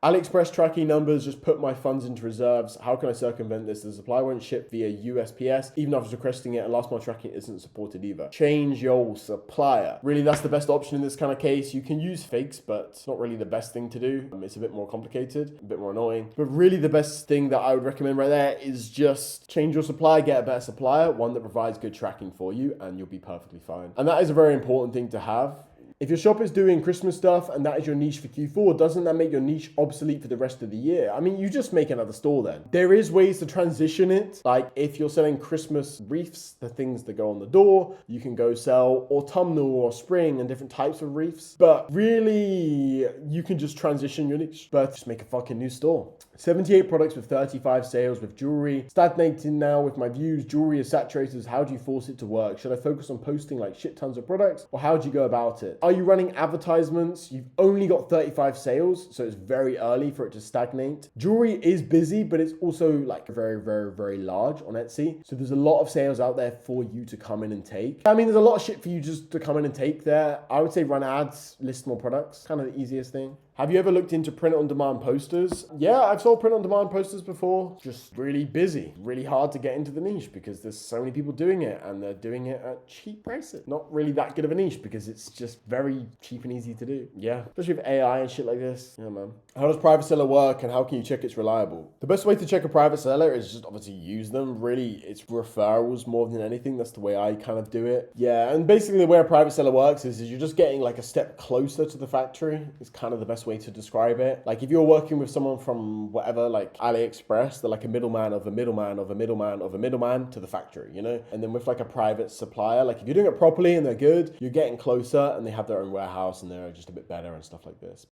AliExpress tracking numbers, just put my funds into reserves. How can I circumvent this? The supply won't ship via USPS, even after requesting it, and last mile tracking isn't supported either. Change your supplier. Really, that's the best option in this kind of case. You can use fakes, but it's not really the best thing to do. It's a bit more complicated, a bit more annoying. But really the best thing that I would recommend right there is just change your supplier, get a better supplier, one that provides good tracking for you, and you'll be perfectly fine. And that is a very important thing to have. If your shop is doing Christmas stuff and that is your niche for Q4, doesn't that make your niche obsolete for the rest of the year? I mean, you just make another store then. There is ways to transition it. Like if you're selling Christmas wreaths, the things that go on the door, you can go sell autumnal or spring and different types of wreaths. But really, you can just transition your niche. But just make a fucking new store. 78 products with 35 sales with jewelry. Stagnating now with my views. Jewelry is saturated. How do you force it to work? Should I focus on posting like shit tons of products? Or how do you go about it? Are you running advertisements? You've only got 35 sales, so it's very early for it to stagnate. Jewelry is busy, but it's also like very, very, very large on Etsy. So there's a lot of sales out there for you to come in and take. I mean, there's a lot of shit for you just to come in and take there. I would say run ads, list more products, kind of the easiest thing. Have you ever looked into print-on-demand posters? Yeah, I've sold print-on-demand posters before. Just really busy. Really hard to get into the niche because there's so many people doing it and they're doing it at cheap prices. Not really that good of a niche because it's just very cheap and easy to do. Yeah, especially with AI and shit like this. Yeah, man. How does private seller work and how can you check it's reliable? The best way to check a private seller is just obviously use them. Really, it's referrals more than anything. That's the way I kind of do it. Yeah, and basically the way a private seller works is you're just getting like a step closer to the factory. It's kind of the best way to describe it. Like if you're working with someone from whatever, like AliExpress, they're like a middleman of a middleman of a middleman of a middleman to the factory, you know? And then with like a private supplier, like if you're doing it properly and they're good, you're getting closer and they have their own warehouse and they're just a bit better and stuff like this.